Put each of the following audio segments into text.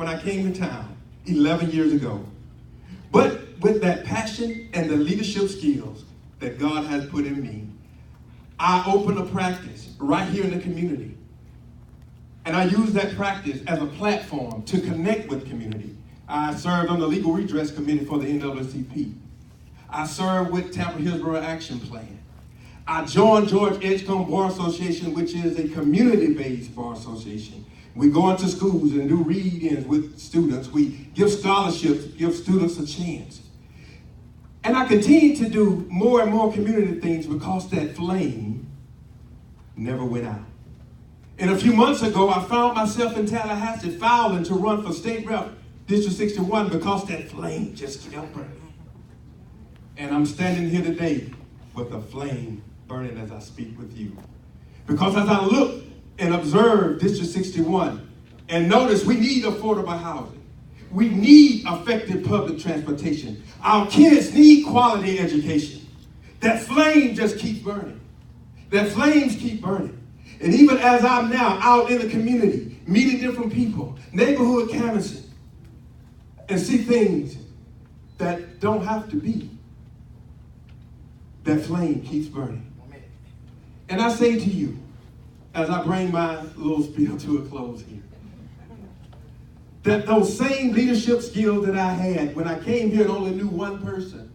when I came to town 11 years ago. But with that passion and the leadership skills that God has put in me, I opened a practice right here in the community. And I use that practice as a platform to connect with community. I served on the Legal Redress Committee for the NAACP. I served with Tampa Hillsborough Action Plan. I joined George Edgecombe Bar Association, which is a community-based bar association. We go into schools and do read-ins with students. We give scholarships, give students a chance. And I continue to do more and more community things because that flame never went out. And a few months ago, I found myself in Tallahassee filing to run for state rep, District 61, because that flame just kept burning. And I'm standing here today with the flame burning as I speak with you. Because as I look and observe District 61 and notice we need affordable housing, we need effective public transportation, our kids need quality education, that flame just keeps burning. That flames keep burning. And even as I'm now out in the community, meeting different people, neighborhood canvassing, and see things that don't have to be, that flame keeps burning. And I say to you, as I bring my little spiel to a close here, that those same leadership skills that I had when I came here and only knew one person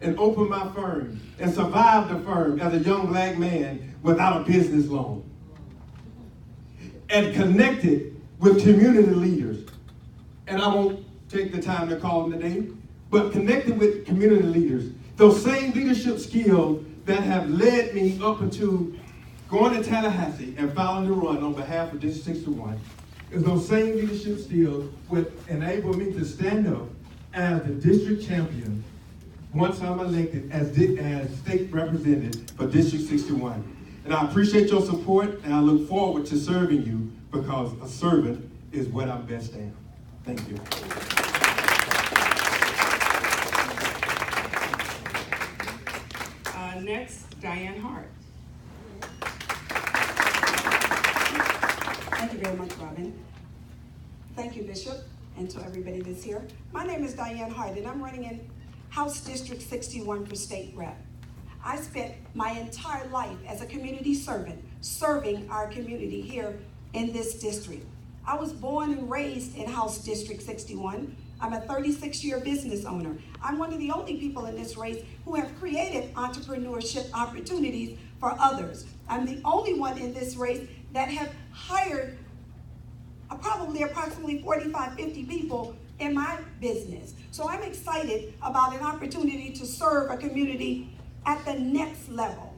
and opened my firm and survived the firm as a young black man without a business loan and connected with community leaders. And I won't take the time to call them today, but connected with community leaders. Those same leadership skills that have led me up into going to Tallahassee and filing the run on behalf of District 61 is those same leadership skills which enable me to stand up as the district champion once I'm elected as state representative for District 61. And I appreciate your support, and I look forward to serving you because a servant is what I'm best at. Thank you. Next, Diane Hart. Thank you very much, Robin. Thank you, Bishop, and to everybody that's here. My name is Diane Hart, and I'm running in House District 61 for state rep. I spent my entire life as a community servant, serving our community here in this district. I was born and raised in House District 61. I'm a 36-year business owner. I'm one of the only people in this race who have created entrepreneurship opportunities for others. I'm the only one in this race that have hired approximately 45, 50 people in my business. So I'm excited about an opportunity to serve a community at the next level.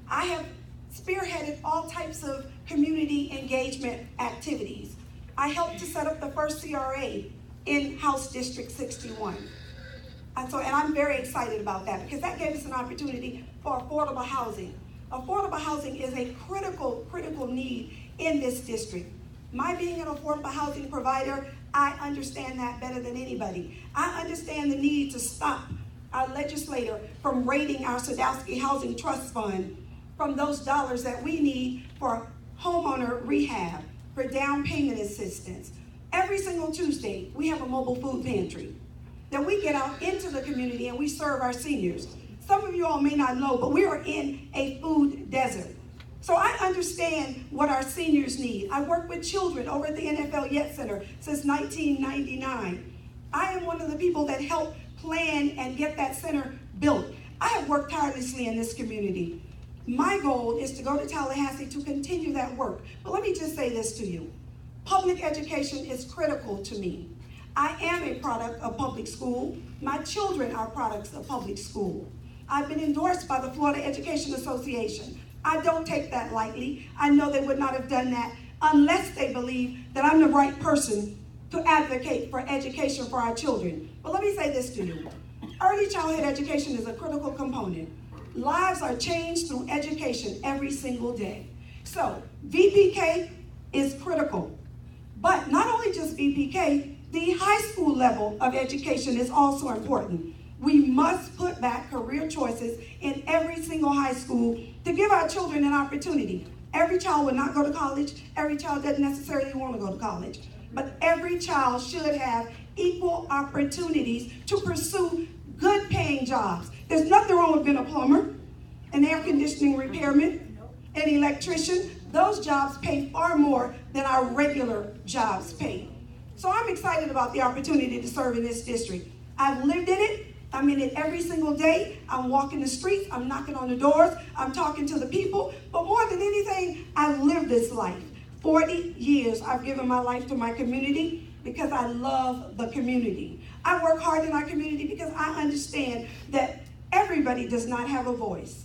I have spearheaded all types of community engagement activities. I helped to set up the first CRA in House District 61. And I'm very excited about that because that gave us an opportunity for affordable housing. Affordable housing is a critical need in this district. My being an affordable housing provider, I understand that better than anybody. I understand the need to stop our legislator from raiding our Sadowski Housing Trust Fund from those dollars that we need for homeowner rehab, for down payment assistance. Every single Tuesday, we have a mobile food pantry. Then we get out into the community and we serve our seniors. Some of you all may not know, but we are in a food desert. So I understand what our seniors need. I work with children over at the NFL Yet Center since 1999. I am one of the people that helped plan and get that center built. I have worked tirelessly in this community. My goal is to go to Tallahassee to continue that work. But let me just say this to you. Public education is critical to me. I am a product of public school. My children are products of public school. I've been endorsed by the Florida Education Association. I don't take that lightly. I know they would not have done that unless they believe that I'm the right person to advocate for education for our children. But let me say this to you. Early childhood education is a critical component. Lives are changed through education every single day. So VPK is critical. But not only just VPK, the high school level of education is also important. We must put back career choices in every single high school to give our children an opportunity. Every child will not go to college. Every child doesn't necessarily want to go to college. but every child should have equal opportunities to pursue good paying jobs. There's nothing wrong with being a plumber, an air conditioning repairman, an electrician. Those jobs pay far more than our regular jobs pay. So I'm excited about the opportunity to serve in this district. I've lived in it. I'm in it every single day. I'm walking the streets. I'm knocking on the doors. I'm talking to the people. But more than anything, I've lived this life. 40 years I've given my life to my community because I love the community. I work hard in our community because I understand that everybody does not have a voice.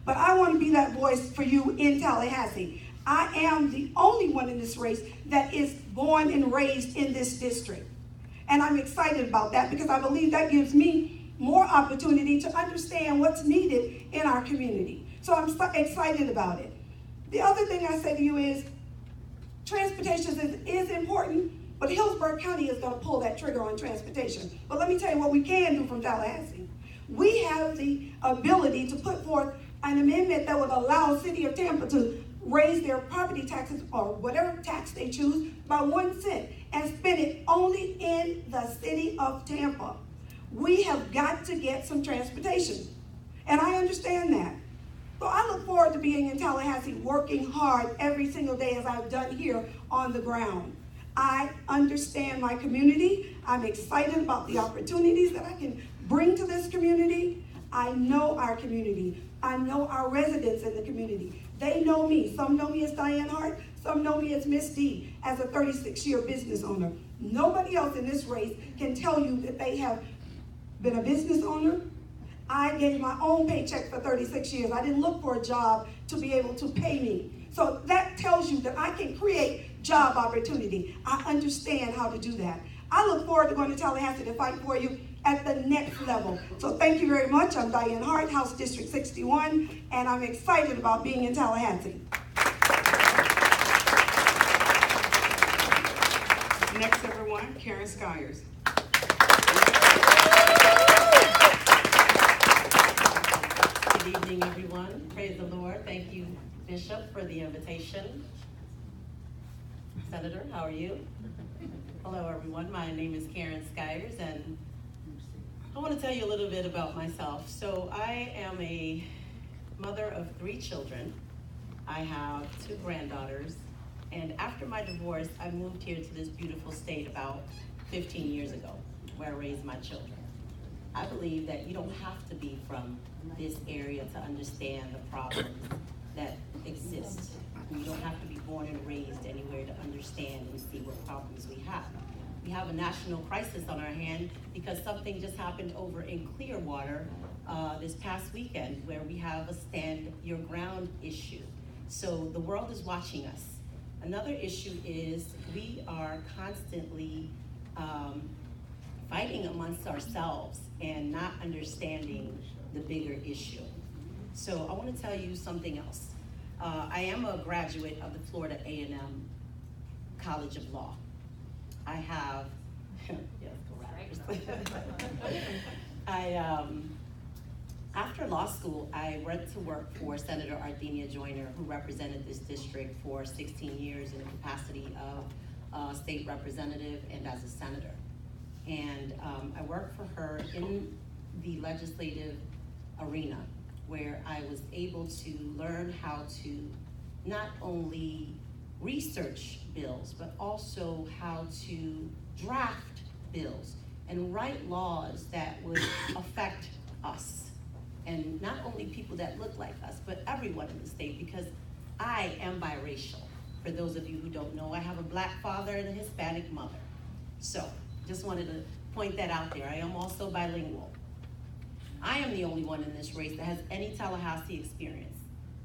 But I want to be that voice for you in Tallahassee. I am the only one in this race that is born and raised in this district. And I'm excited about that because I believe that gives me more opportunity to understand what's needed in our community. So I'm excited about it. The other thing I say to you is transportation is important, but Hillsborough County is going to pull that trigger on transportation. But let me tell you what we can do from Tallahassee. We have the ability to put forth an amendment that would allow the city of Tampa to raise their property taxes or whatever tax they choose by 1 cent and spend it only in the city of Tampa. We have got to get some transportation. And I understand that. So I look forward to being in Tallahassee working hard every single day as I've done here on the ground. I understand my community. I'm excited about the opportunities that I can bring to this community. I know our community. I know our residents in the community. They know me. Some know me as Diane Hart. Some know me as Miss D, as a 36-year business owner. Nobody else in this race can tell you that they have been a business owner. I gave my own paycheck for 36 years. I didn't look for a job to be able to pay me. So that tells you that I can create job opportunity. I understand how to do that. I look forward to going to Tallahassee to fight for you at the next level. So thank you very much. I'm Diane Hart, House District 61, and I'm excited about being in Tallahassee. Next, everyone, Karen Skyers. Good evening, everyone. Praise the Lord. Thank you, Bishop, for the invitation. Senator, how are you? Hello, everyone. My name is Karen Skyers, and I want to tell you a little bit about myself. So I am a mother of 3 children. I have 2 granddaughters, and after my divorce, I moved here to this beautiful state about 15 years ago, where I raised my children. I believe that you don't have to be from this area to understand the problems that exist. You don't have to be born and raised anywhere to understand and see what problems we have. We have a national crisis on our hand because something just happened over in Clearwater this past weekend where we have a stand your ground issue. So the world is watching us. Another issue is we are constantly fighting amongst ourselves and not understanding the bigger issue. So I want to tell you something else. I am a graduate of the Florida A&M College of Law. I have, after law school, I went to work for Senator Ardenia Joyner, who represented this district for 16 years in the capacity of state representative and as a senator. And I worked for her in the legislative arena, where I was able to learn how to not only research bills, but also how to draft bills and write laws that would affect us. And not only people that look like us, but everyone in the state, because I am biracial. For those of you who don't know, I have a Black father and a Hispanic mother. So, just wanted to point that out there. I am also bilingual. I am the only one in this race that has any Tallahassee experience.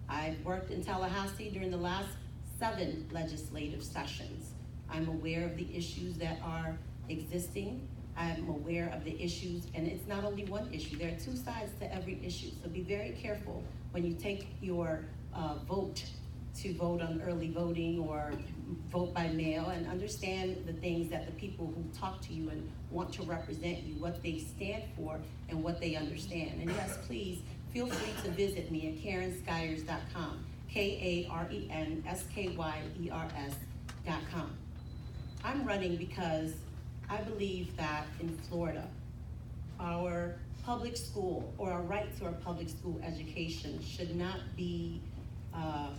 I've worked in Tallahassee during the last 7 legislative sessions. I'm aware of the issues that are existing. I'm aware of the issues, and it's not only one issue. There are 2 sides to every issue. So be very careful when you take your vote to vote on early voting or vote by mail, and understand the things that the people who talk to you and want to represent you, what they stand for and what they understand. And yes, please feel free to visit me at KarenSkyers.com, KarenSkyers.com. I'm running because I believe that in Florida, our public school, or our right to our public school education should not be, our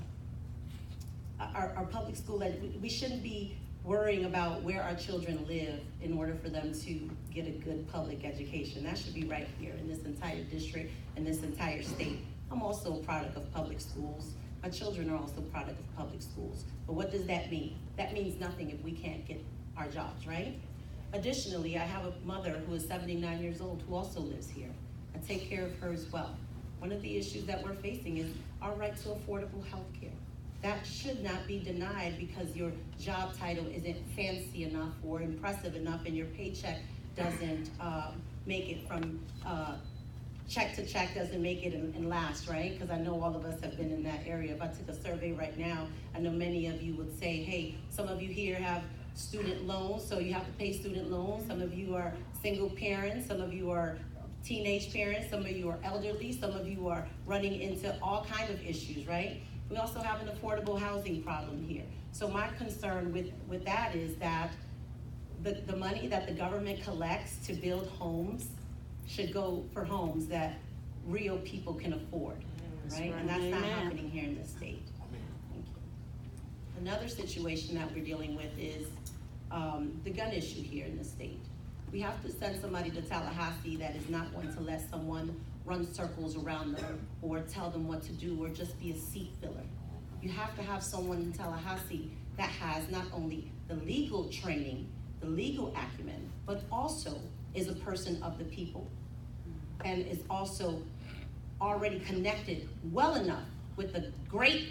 public school, we shouldn't be worrying about where our children live in order for them to get a good public education. That should be right here in this entire district and this entire state. I'm also a product of public schools. My children are also a product of public schools. But what does that mean? That means nothing if we can't get our jobs, right? Additionally, I have a mother who is 79 years old who also lives here. I take care of her as well. One of the issues that we're facing is our right to affordable health care. That should not be denied because your job title isn't fancy enough or impressive enough and your paycheck doesn't make it from check to check, doesn't make it and last, right? Because I know all of us have been in that area. If I took a survey right now, I know many of you would say, hey, some of you here have student loans, so you have to pay student loans. Some of you are single parents, some of you are teenage parents, some of you are elderly, some of you are running into all kinds of issues, right? We also have an affordable housing problem here. So my concern with that is that the money that the government collects to build homes should go for homes that real people can afford, right? And that's not happening here in this state. Thank you. Another situation that we're dealing with is the gun issue here in the state. We have to send somebody to Tallahassee that is not going to let someone run circles around them or tell them what to do or just be a seat filler. You have to have someone in Tallahassee that has not only the legal training, the legal acumen, but also is a person of the people and is also already connected well enough with a great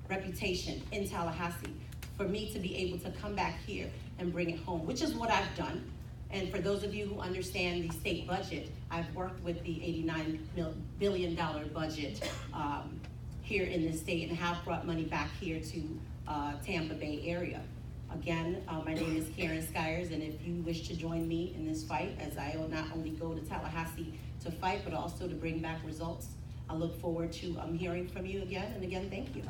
reputation in Tallahassee for me to be able to come back here and bring it home, which is what I've done. And for those of you who understand the state budget, I've worked with the $89 billion budget here in this state and have brought money back here to Tampa Bay area. Again, my name is Karen Skyers, and if you wish to join me in this fight, as I will not only go to Tallahassee to fight, but also to bring back results, I look forward to hearing from you again, and again, thank you.